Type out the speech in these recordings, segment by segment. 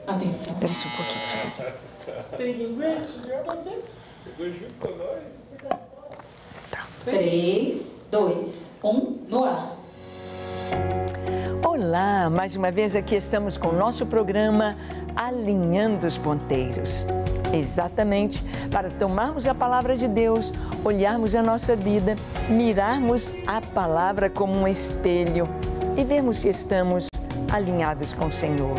Atenção. Desce um pouquinho. Tem linguete, já tá certo. Ficou junto com nós. 3, 2, 1, no ar. Olá, mais uma vez aqui estamos com o nosso programa Alinhando os Ponteiros. Exatamente para tomarmos a palavra de Deus, olharmos a nossa vida, mirarmos a palavra como um espelho e vermos se estamos alinhados com o Senhor.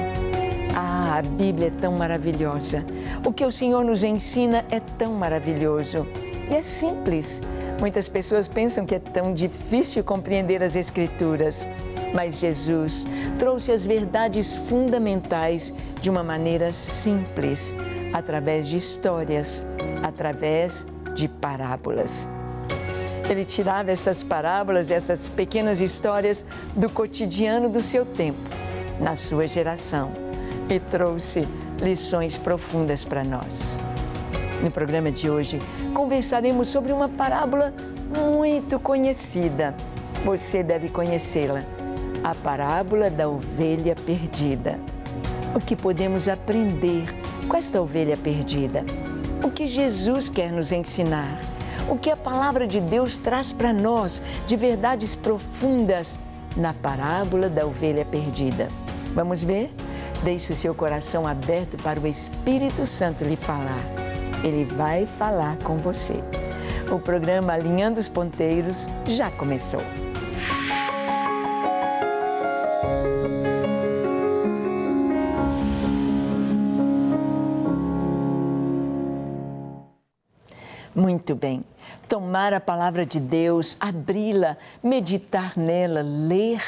Ah, a Bíblia é tão maravilhosa. O que o Senhor nos ensina é tão maravilhoso. E é simples. Muitas pessoas pensam que é tão difícil compreender as Escrituras. Mas Jesus trouxe as verdades fundamentais de uma maneira simples, através de histórias, através de parábolas. Ele tirava essas parábolas, essas pequenas histórias do cotidiano do seu tempo, na sua geração, e trouxe lições profundas para nós. No programa de hoje, conversaremos sobre uma parábola muito conhecida. Você deve conhecê-la. A parábola da ovelha perdida. O que podemos aprender com esta ovelha perdida? O que Jesus quer nos ensinar? O que a palavra de Deus traz para nós de verdades profundas na parábola da ovelha perdida? Vamos ver? Deixe o seu coração aberto para o Espírito Santo lhe falar. Ele vai falar com você. O programa Alinhando os Ponteiros já começou. Muito bem. Tomar a palavra de Deus, abri-la, meditar nela, ler.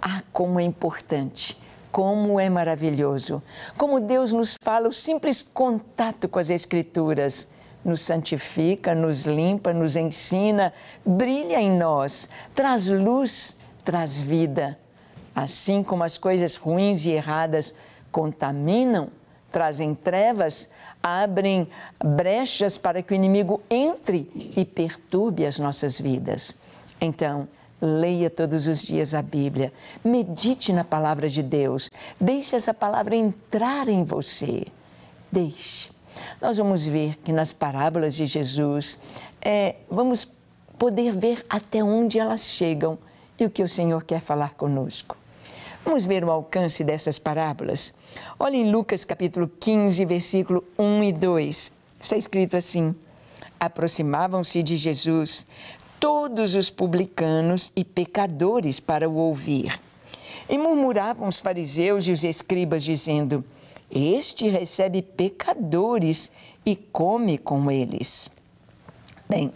Ah, como é importante, como é maravilhoso. Como Deus nos fala, o simples contato com as Escrituras nos santifica, nos limpa, nos ensina, brilha em nós, traz luz, traz vida. Assim como as coisas ruins e erradas contaminam, trazem trevas, abrem brechas para que o inimigo entre e perturbe as nossas vidas. Então, leia todos os dias a Bíblia, medite na palavra de Deus, deixe essa palavra entrar em você. Deixe. Nós vamos ver que nas parábolas de Jesus, vamos poder ver até onde elas chegam e o que o Senhor quer falar conosco. Vamos ver o alcance dessas parábolas? Olha em Lucas capítulo 15, versículo 1 e 2. Está escrito assim: aproximavam-se de Jesus todos os publicanos e pecadores para o ouvir. E murmuravam os fariseus e os escribas, dizendo: este recebe pecadores e come com eles. Bem,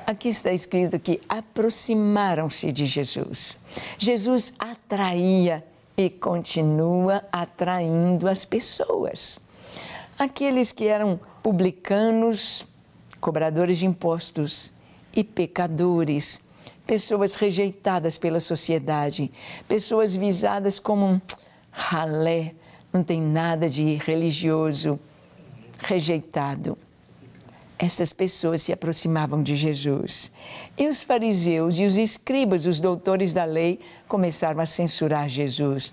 aqui está escrito que aproximaram-se de Jesus. Jesus atraía e continua atraindo as pessoas. Aqueles que eram publicanos, cobradores de impostos e pecadores, pessoas rejeitadas pela sociedade, pessoas visadas como um ralé, não tem nada de religioso, rejeitado. Essas pessoas se aproximavam de Jesus. E os fariseus e os escribas, os doutores da lei, começaram a censurar Jesus.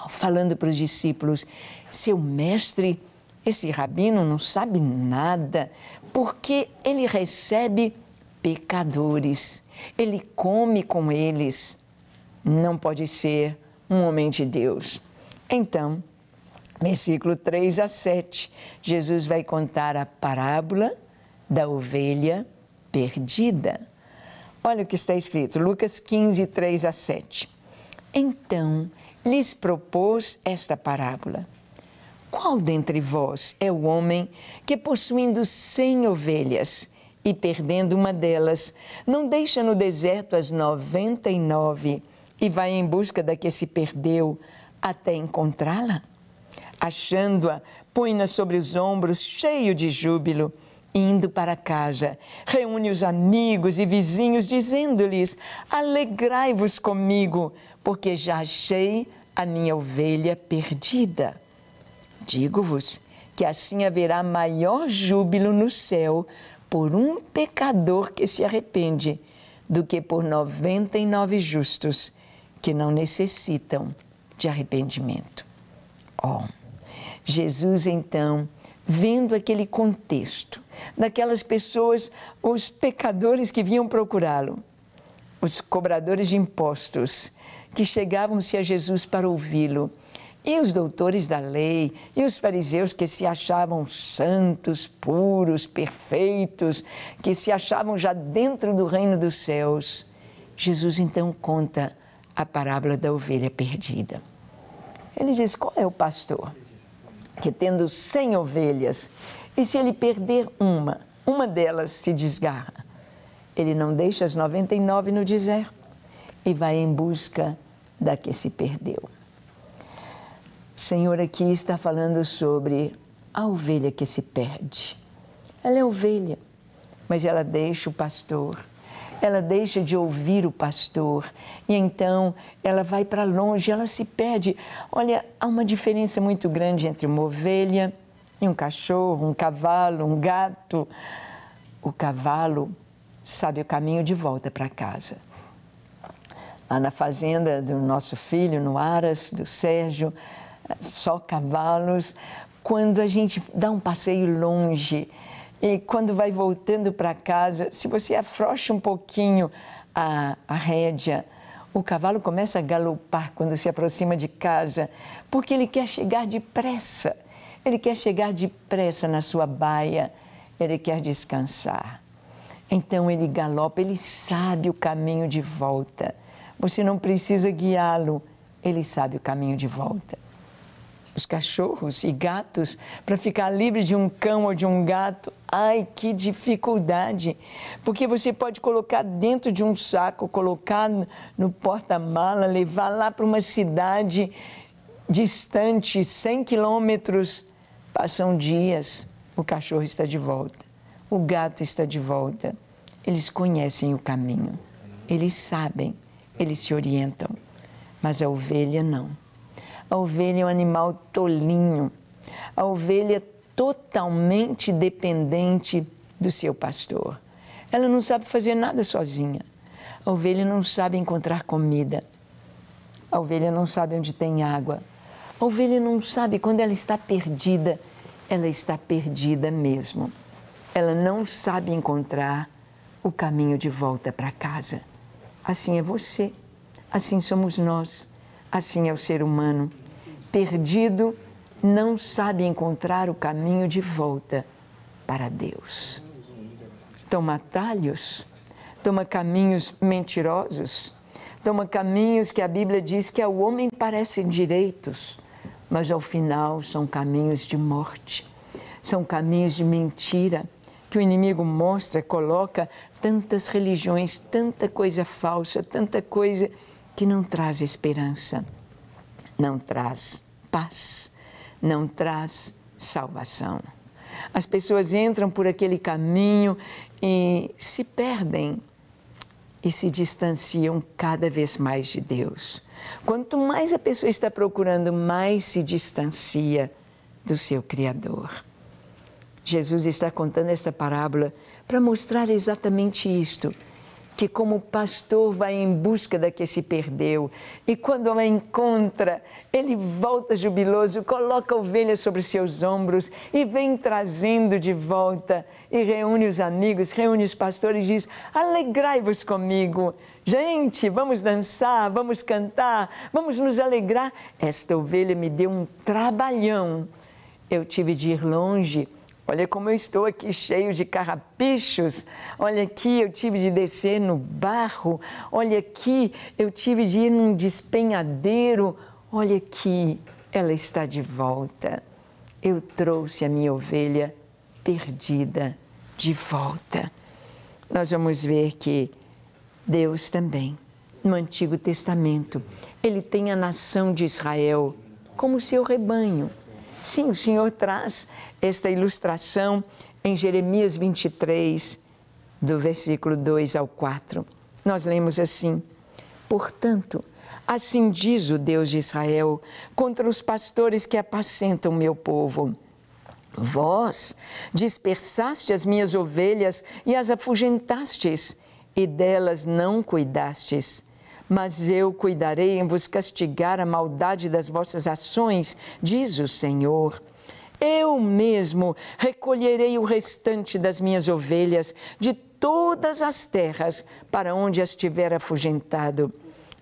Falando para os discípulos: seu mestre, esse rabino não sabe nada, porque ele recebe pecadores, ele come com eles. Não pode ser um homem de Deus. Então, versículo 3 a 7, Jesus vai contar a parábola da ovelha perdida. Olha o que está escrito, Lucas 15, 3 a 7. Então, lhes propôs esta parábola: qual dentre vós é o homem que, possuindo 100 ovelhas e perdendo uma delas, não deixa no deserto as 99 e vai em busca da que se perdeu até encontrá-la? Achando-a, põe-na sobre os ombros, cheio de júbilo, indo para casa, reúne os amigos e vizinhos, dizendo-lhes: alegrai-vos comigo, porque já achei a minha ovelha perdida. Digo-vos que assim haverá maior júbilo no céu por um pecador que se arrepende, do que por 99 justos que não necessitam de arrependimento. Jesus, então, vendo aquele contexto, daquelas pessoas, os pecadores que vinham procurá-lo, os cobradores de impostos, que chegavam-se a Jesus para ouvi-lo, e os doutores da lei, e os fariseus que se achavam santos, puros, perfeitos, que se achavam já dentro do reino dos céus. Jesus então conta a parábola da ovelha perdida. Ele diz, qual é o pastor que, tendo 100 ovelhas, e se ele perder uma delas se desgarra, ele não deixa as 99 no deserto e vai em busca da que se perdeu. O Senhor aqui está falando sobre a ovelha que se perde. Ela é ovelha, mas ela deixa o pastor, ela deixa de ouvir o pastor e então ela vai para longe, ela se perde. Olha, há uma diferença muito grande entre uma ovelha e um cachorro, um cavalo, um gato. O cavalo sabe o caminho de volta para casa. Lá na fazenda do nosso filho, no Aras, do Sérgio, só cavalos. Quando a gente dá um passeio longe e quando vai voltando para casa, se você afrouxa um pouquinho a rédea, o cavalo começa a galopar quando se aproxima de casa, porque ele quer chegar depressa. Ele quer chegar depressa na sua baia, ele quer descansar. Então ele galopa, ele sabe o caminho de volta. Você não precisa guiá-lo, ele sabe o caminho de volta. Os cachorros e gatos, para ficar livre de um cão ou de um gato, ai, que dificuldade! Porque você pode colocar dentro de um saco, colocar no porta-mala, levar lá para uma cidade distante, 100 quilômetros. Passam dias, o cachorro está de volta, o gato está de volta. Eles conhecem o caminho, eles sabem, eles se orientam, mas a ovelha não. A ovelha é um animal tolinho, a ovelha é totalmente dependente do seu pastor. Ela não sabe fazer nada sozinha. A ovelha não sabe encontrar comida. A ovelha não sabe onde tem água. A ovelha não sabe quando ela está perdida mesmo. Ela não sabe encontrar o caminho de volta para casa. Assim é você, assim somos nós. Assim é o ser humano, perdido, não sabe encontrar o caminho de volta para Deus. Toma atalhos, toma caminhos mentirosos, toma caminhos que a Bíblia diz que ao homem parecem direitos, mas ao final são caminhos de morte, são caminhos de mentira, que o inimigo mostra, coloca tantas religiões, tanta coisa falsa, tanta coisa que não traz esperança, não traz paz, não traz salvação. As pessoas entram por aquele caminho e se perdem e se distanciam cada vez mais de Deus. Quanto mais a pessoa está procurando, mais se distancia do seu Criador. Jesus está contando esta parábola para mostrar exatamente isto, que como pastor vai em busca da que se perdeu e quando a encontra, ele volta jubiloso, coloca a ovelha sobre seus ombros e vem trazendo de volta e reúne os amigos, reúne os pastores e diz, alegrai-vos comigo, gente, vamos dançar, vamos cantar, vamos nos alegrar. Esta ovelha me deu um trabalhão, eu tive de ir longe. Olha como eu estou aqui cheio de carrapichos, olha aqui eu tive de descer no barro, olha aqui eu tive de ir num despenhadeiro, olha aqui ela está de volta. Eu trouxe a minha ovelha perdida de volta. Nós vamos ver que Deus também, no Antigo Testamento, Ele tem a nação de Israel como seu rebanho. Sim, o Senhor traz esta ilustração em Jeremias 23, do versículo 2 ao 4. Nós lemos assim, portanto, assim diz o Deus de Israel contra os pastores que apacentam meu povo. Vós dispersaste as minhas ovelhas e as afugentastes, e delas não cuidastes. Mas eu cuidarei em vos castigar a maldade das vossas ações, diz o Senhor. Eu mesmo recolherei o restante das minhas ovelhas de todas as terras para onde as tiver afugentado,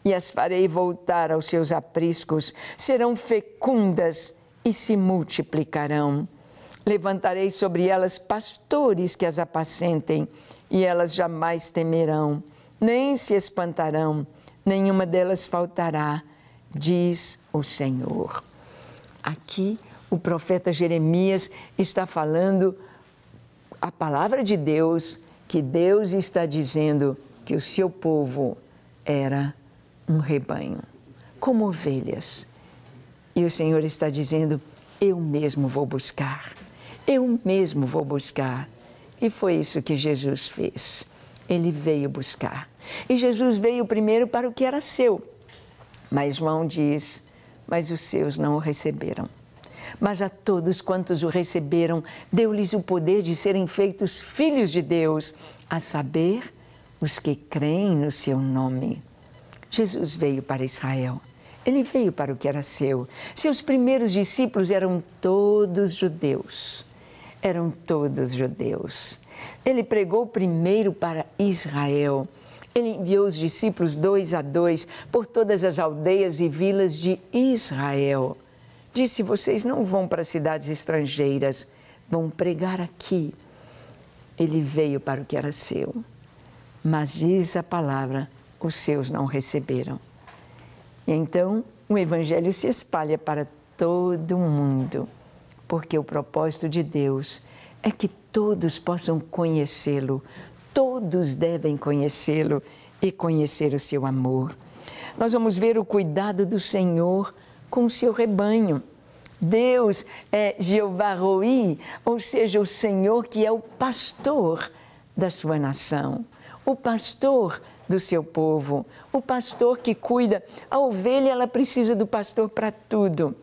e as farei voltar aos seus apriscos, serão fecundas e se multiplicarão. Levantarei sobre elas pastores que as apacentem, e elas jamais temerão, nem se espantarão, nenhuma delas faltará, diz o Senhor. Aqui o profeta Jeremias está falando a palavra de Deus, que Deus está dizendo que o seu povo era um rebanho, como ovelhas. E o Senhor está dizendo, eu mesmo vou buscar, eu mesmo vou buscar. E foi isso que Jesus fez. Ele veio buscar. E Jesus veio primeiro para o que era seu. Mas João diz, mas os seus não o receberam. Mas a todos quantos o receberam, deu-lhes o poder de serem feitos filhos de Deus, a saber, os que creem no seu nome. Jesus veio para Israel. Ele veio para o que era seu. Seus primeiros discípulos eram todos judeus. Eram todos judeus. Ele pregou primeiro para Israel. Ele enviou os discípulos 2 a 2 por todas as aldeias e vilas de Israel. Disse, vocês não vão para cidades estrangeiras, vão pregar aqui. Ele veio para o que era seu. Mas diz a palavra, os seus não receberam. E então o Evangelho se espalha para todo mundo, porque o propósito de Deus é que todos possam conhecê-lo, todos devem conhecê-lo e conhecer o seu amor. Nós vamos ver o cuidado do Senhor com o seu rebanho. Deus é Jeová Roi, ou seja, o Senhor que é o pastor da sua nação, o pastor do seu povo, o pastor que cuida. A ovelha, ela precisa do pastor para tudo,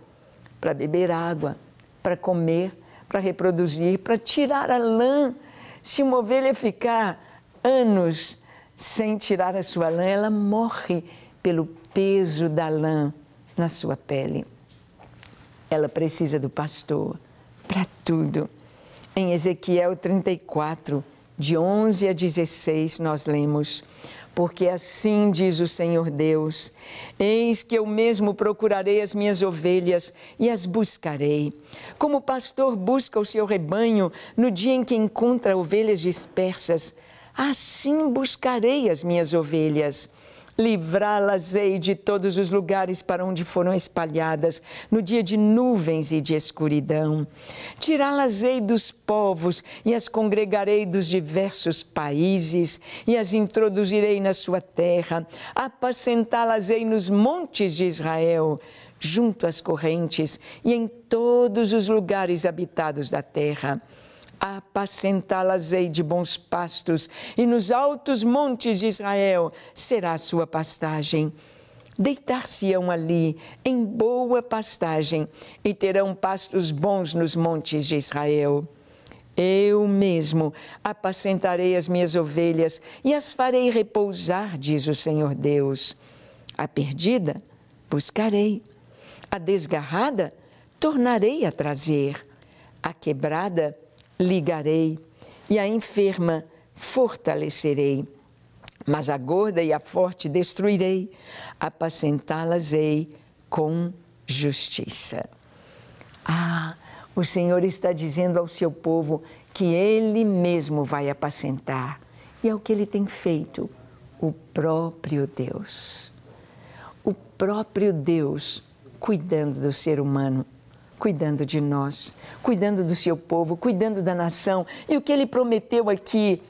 para beber água, para comer, para reproduzir, para tirar a lã. Se uma ovelha ficar anos sem tirar a sua lã, ela morre pelo peso da lã na sua pele. Ela precisa do pastor para tudo. Em Ezequiel 34, de 11 a 16, nós lemos, porque assim diz o Senhor Deus, eis que eu mesmo procurarei as minhas ovelhas e as buscarei. Como o pastor busca o seu rebanho no dia em que encontra ovelhas dispersas, assim buscarei as minhas ovelhas. Livrá-las-ei de todos os lugares para onde foram espalhadas, no dia de nuvens e de escuridão. Tirá-las-ei dos povos e as congregarei dos diversos países e as introduzirei na sua terra. Apacentá-las-ei nos montes de Israel, junto às correntes e em todos os lugares habitados da terra. Apacentá-las-ei de bons pastos, e nos altos montes de Israel será a sua pastagem. Deitar-se-ão ali em boa pastagem, e terão pastos bons nos montes de Israel. Eu mesmo apacentarei as minhas ovelhas e as farei repousar, diz o Senhor Deus. A perdida buscarei, a desgarrada tornarei a trazer, a quebrada ligarei e a enferma fortalecerei, mas a gorda e a forte destruirei, apacentá-las-ei com justiça. O Senhor está dizendo ao seu povo que Ele mesmo vai apacentar, e é o que Ele tem feito, o próprio Deus. O próprio Deus cuidando do ser humano, cuidando de nós, cuidando do seu povo, cuidando da nação. E o que Ele prometeu aqui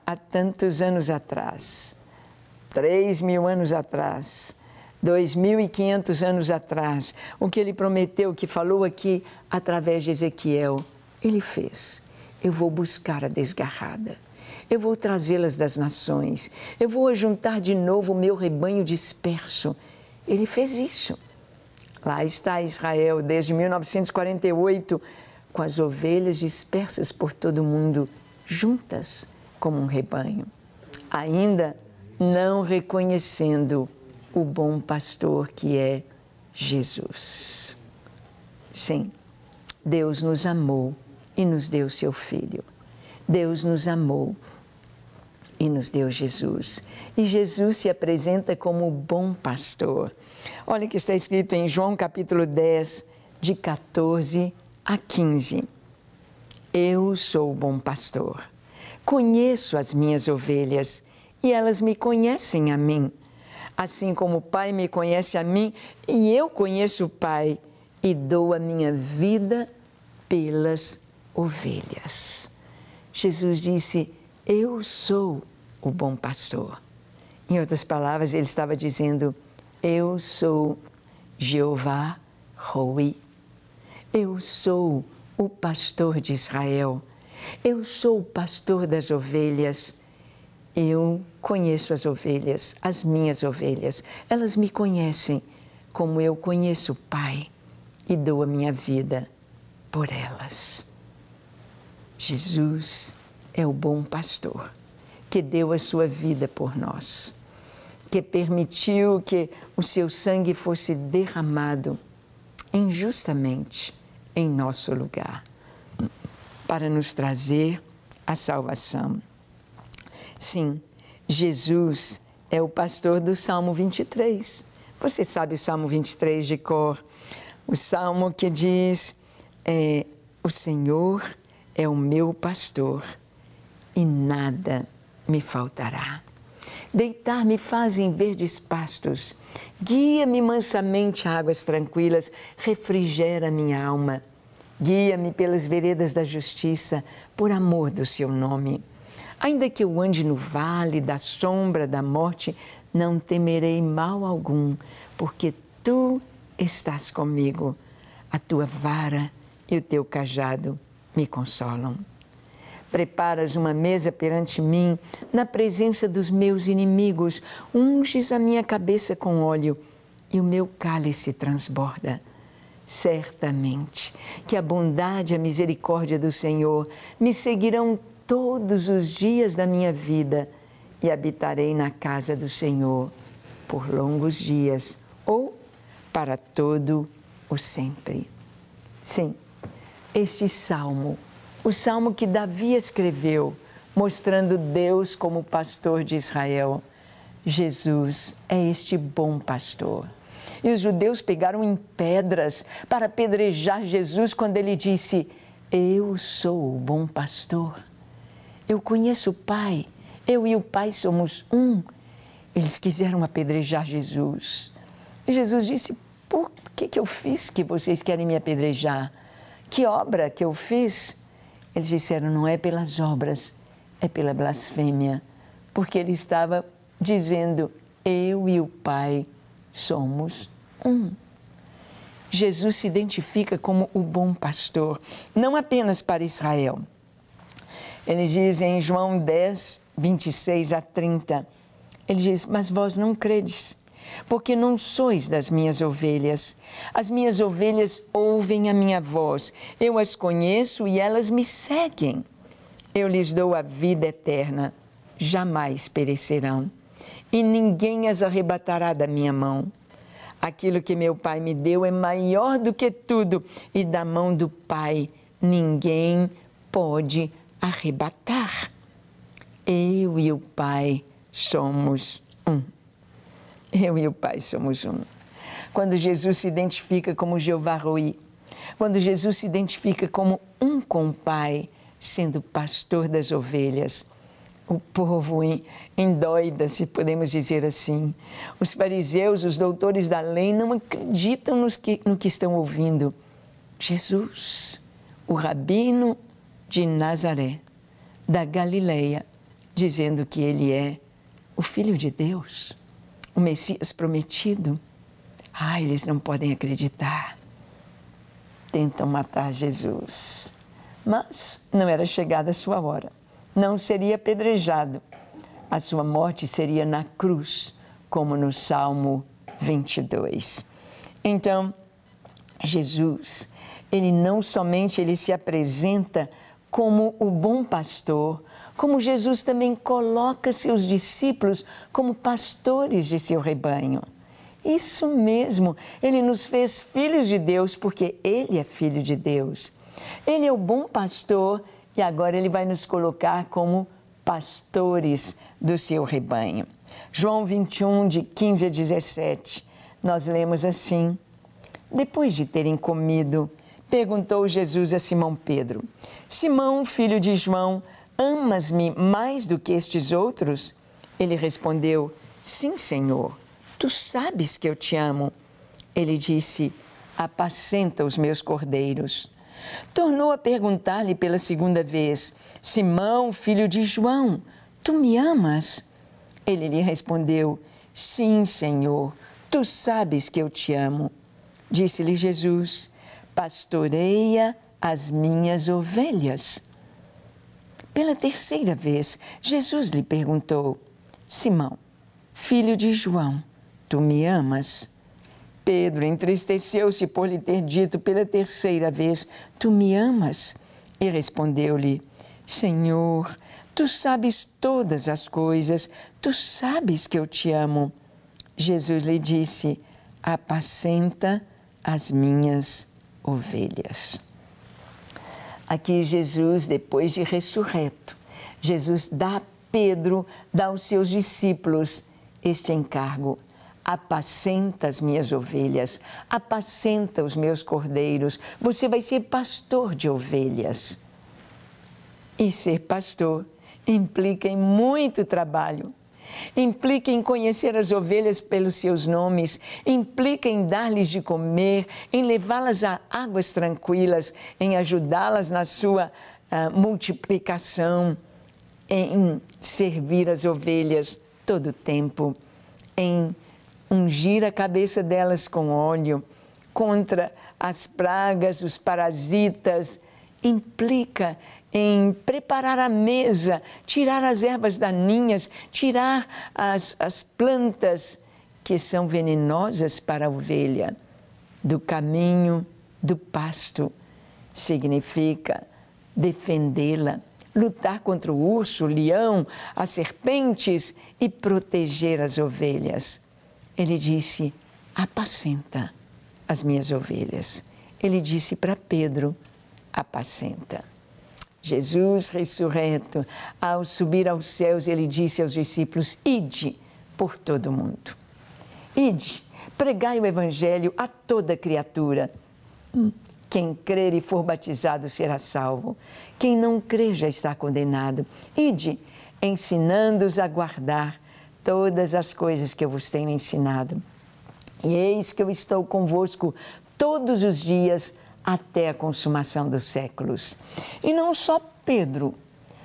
há tantos anos atrás, 3.000 anos atrás, 2.500 anos atrás, o que Ele prometeu, que falou aqui através de Ezequiel, Ele fez. Eu vou buscar a desgarrada, eu vou trazê-las das nações, eu vou ajuntar de novo o meu rebanho disperso. Ele fez isso. Lá está Israel, desde 1948, com as ovelhas dispersas por todo o mundo, juntas como um rebanho, ainda não reconhecendo o bom pastor que é Jesus. Sim, Deus nos amou e nos deu seu Filho. Deus nos amou e nos deu Jesus. E Jesus se apresenta como o bom pastor. Olha o que está escrito em João capítulo 10, de 14 a 15. Eu sou o bom pastor. Conheço as minhas ovelhas e elas me conhecem a mim. Assim como o Pai me conhece a mim e eu conheço o Pai e dou a minha vida pelas ovelhas. Jesus disse, eu sou o bom pastor. Em outras palavras, ele estava dizendo, eu sou Jeová Roi. Eu sou o pastor de Israel. Eu sou o pastor das ovelhas. Eu conheço as ovelhas, as minhas ovelhas. Elas me conhecem como eu conheço o Pai e dou a minha vida por elas. Jesus é o bom pastor que deu a sua vida por nós, que permitiu que o seu sangue fosse derramado injustamente em nosso lugar, para nos trazer a salvação. Sim, Jesus é o pastor do Salmo 23. Você sabe o Salmo 23 de cor? O Salmo que diz, o Senhor é o meu pastor e nada me faltará. Deitar-me faz em verdes pastos, guia-me mansamente a águas tranquilas, refrigera minha alma. Guia-me pelas veredas da justiça, por amor do seu nome. Ainda que eu ande no vale da sombra da morte, não temerei mal algum, porque tu estás comigo. A tua vara e o teu cajado me consolam. Preparas uma mesa perante mim, na presença dos meus inimigos, unges a minha cabeça com óleo e o meu cálice transborda. Certamente que a bondade e a misericórdia do Senhor me seguirão todos os dias da minha vida e habitarei na casa do Senhor por longos dias ou para todo o sempre. Sim, este salmo, o salmo que Davi escreveu, mostrando Deus como pastor de Israel. Jesus é este bom pastor. E os judeus pegaram em pedras para apedrejar Jesus quando ele disse, eu sou o bom pastor. Eu conheço o Pai, eu e o Pai somos um. Eles quiseram apedrejar Jesus. E Jesus disse, por que eu fiz que vocês querem me apedrejar? Que obra que eu fiz? Eles disseram, não é pelas obras, é pela blasfêmia. Porque ele estava dizendo, eu e o Pai somos um. Jesus se identifica como o bom pastor, não apenas para Israel. Ele diz em João 10, 26 a 30, ele diz, mas vós não credes, porque não sois das minhas ovelhas. As minhas ovelhas ouvem a minha voz, eu as conheço e elas me seguem. Eu lhes dou a vida eterna, jamais perecerão, e ninguém as arrebatará da minha mão. Aquilo que meu Pai me deu é maior do que tudo, e da mão do Pai ninguém pode arrebatar. Eu e o Pai somos um. Eu e o Pai somos um. Quando Jesus se identifica como Jeová Roi, quando Jesus se identifica como um com o Pai, sendo pastor das ovelhas, o povo endoida, se podemos dizer assim. Os fariseus, os doutores da lei, não acreditam no que estão ouvindo. Jesus, o rabino de Nazaré, da Galileia, dizendo que ele é o Filho de Deus, o Messias prometido. Eles não podem acreditar. Tentam matar Jesus. Mas não era chegada a sua hora. Não seria apedrejado. A sua morte seria na cruz, como no Salmo 22. Então, Jesus, ele não somente ele se apresenta como o bom pastor, como Jesus também coloca seus discípulos como pastores de seu rebanho. Isso mesmo, Ele nos fez filhos de Deus porque Ele é filho de Deus. Ele é o bom pastor e agora Ele vai nos colocar como pastores do seu rebanho. João 21, de 15 a 17, nós lemos assim: Depois de terem comido, perguntou Jesus a Simão Pedro: Simão, filho de João, amas-me mais do que estes outros? Ele respondeu: Sim, Senhor, tu sabes que eu te amo. Ele disse: Apacenta os meus cordeiros. Tornou a perguntar-lhe pela segunda vez: Simão, filho de João, tu me amas? Ele lhe respondeu: Sim, Senhor, tu sabes que eu te amo. Disse-lhe Jesus: Pastoreia as minhas ovelhas. Pela terceira vez, Jesus lhe perguntou: Simão, filho de João, tu me amas? Pedro entristeceu-se por lhe ter dito pela terceira vez: Tu me amas? E respondeu-lhe: Senhor, tu sabes todas as coisas, tu sabes que eu te amo. Jesus lhe disse: Apacenta as minhas ovelhas. Aqui Jesus, depois de ressurreto, Jesus dá a Pedro, dá aos seus discípulos este encargo: apacenta as minhas ovelhas, apacenta os meus cordeiros, você vai ser pastor de ovelhas. E ser pastor implica em muito trabalho, implica em conhecer as ovelhas pelos seus nomes, implica em dar-lhes de comer, em levá-las a águas tranquilas, em ajudá-las na sua multiplicação, em servir as ovelhas todo o tempo, em ungir a cabeça delas com óleo, contra as pragas, os parasitas, implica em preparar a mesa, tirar as ervas daninhas, tirar as plantas que são venenosas para a ovelha do caminho do pasto. Significa defendê-la, lutar contra o urso, o leão, as serpentes e proteger as ovelhas. Ele disse: apacenta as minhas ovelhas. Ele disse para Pedro: apacenta. Jesus ressurreto, ao subir aos céus, ele disse aos discípulos: ide por todo o mundo. Ide, pregai o evangelho a toda criatura. Quem crer e for batizado será salvo. Quem não crer já está condenado. Ide, ensinando-os a guardar todas as coisas que eu vos tenho ensinado. E eis que eu estou convosco todos os dias até a consumação dos séculos. E não só Pedro,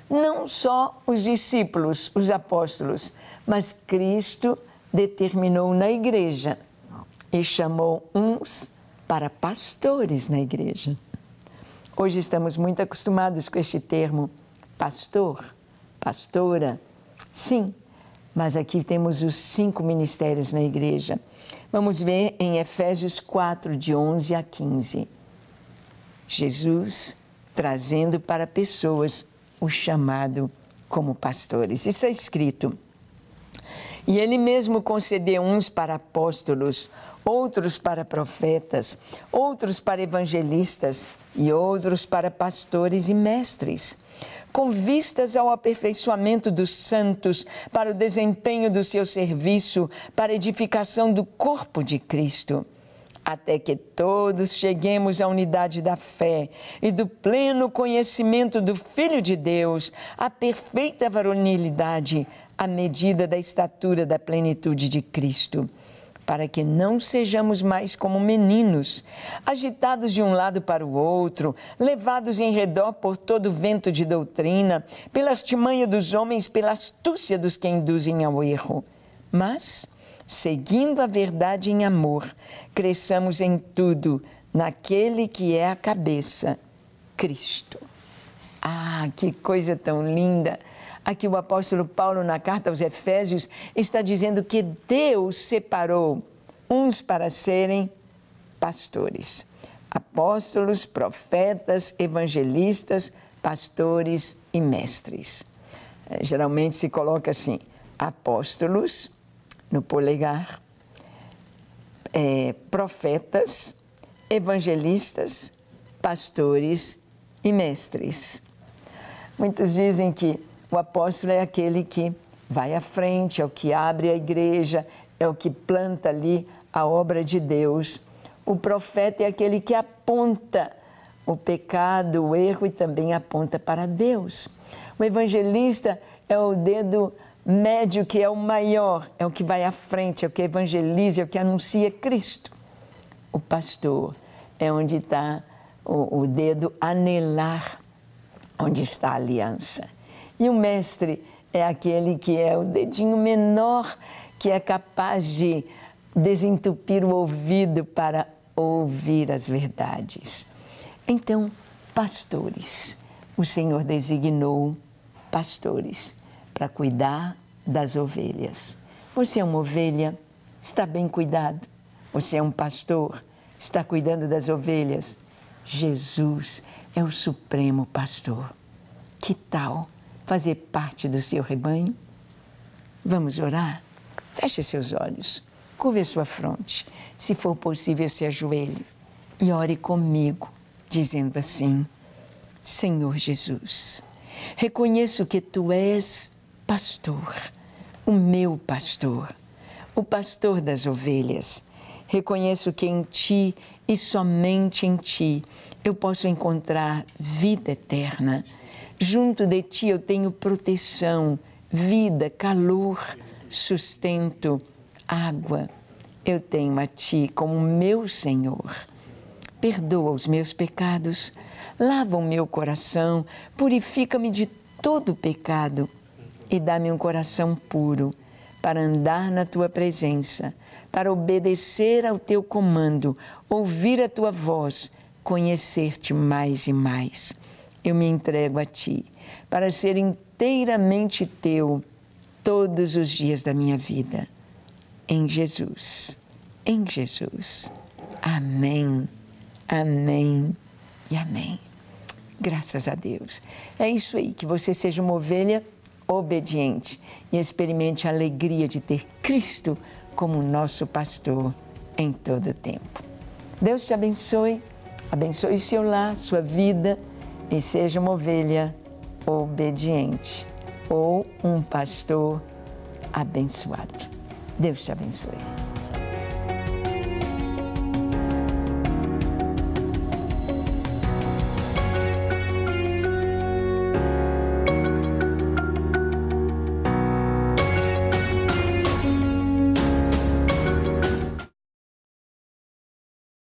não só os discípulos, os apóstolos, mas Cristo determinou na igreja e chamou uns para pastores na igreja. Hoje estamos muito acostumados com este termo, pastor, pastora. Sim, mas aqui temos os 5 ministérios na igreja. Vamos ver em Efésios 4, de 11 a 15. Jesus trazendo para pessoas o chamado como pastores. Isso é escrito: e ele mesmo concedeu uns para apóstolos, outros para profetas, outros para evangelistas e outros para pastores e mestres, com vistas ao aperfeiçoamento dos santos, para o desempenho do seu serviço, para a edificação do corpo de Cristo, até que todos cheguemos à unidade da fé e do pleno conhecimento do Filho de Deus, à perfeita varonilidade, à medida da estatura da plenitude de Cristo, para que não sejamos mais como meninos, agitados de um lado para o outro, levados em redor por todo vento de doutrina, pela artimanha dos homens, pela astúcia dos que induzem ao erro, mas, seguindo a verdade em amor, cresçamos em tudo naquele que é a cabeça, Cristo. Ah, que coisa tão linda! Aqui o apóstolo Paulo, na carta aos Efésios, está dizendo que Deus separou uns para serem pastores, apóstolos, profetas, evangelistas, pastores e mestres. Geralmente se coloca assim: apóstolos no polegar, profetas, evangelistas, pastores e mestres. Muitos dizem que o apóstolo é aquele que vai à frente, é o que abre a igreja, é o que planta ali a obra de Deus. O profeta é aquele que aponta o pecado, o erro e também aponta para Deus. O evangelista é o dedo médio, que é o maior, é o que vai à frente, é o que evangeliza, é o que anuncia Cristo. O pastor é onde está o dedo anelar, onde está a aliança. E o mestre é aquele que é o dedinho menor, que é capaz de desentupir o ouvido para ouvir as verdades. Então, pastores, o Senhor designou pastores para cuidar das ovelhas. Você é uma ovelha, está bem cuidado. Você é um pastor, está cuidando das ovelhas. Jesus é o supremo pastor. Que tal fazer parte do seu rebanho? Vamos orar? Feche seus olhos, curve a sua fronte. Se for possível, se ajoelhe e ore comigo, dizendo assim: Senhor Jesus, reconheço que Tu és pastor, o meu pastor, o pastor das ovelhas. Reconheço que em Ti e somente em Ti eu posso encontrar vida eterna. Junto de Ti eu tenho proteção, vida, calor, sustento, água. Eu tenho a Ti como meu Senhor. Perdoa os meus pecados, lava o meu coração, purifica-me de todo pecado e dá-me um coração puro para andar na Tua presença, para obedecer ao Teu comando, ouvir a Tua voz, conhecer-Te mais e mais. Eu me entrego a Ti para ser inteiramente Teu todos os dias da minha vida. Em Jesus, em Jesus. Amém, amém e amém. Graças a Deus. É isso aí, que você seja uma ovelha obediente e experimente a alegria de ter Cristo como nosso pastor em todo o tempo. Deus te abençoe, abençoe seu lar, sua vida e seja uma ovelha obediente ou um pastor abençoado. Deus te abençoe.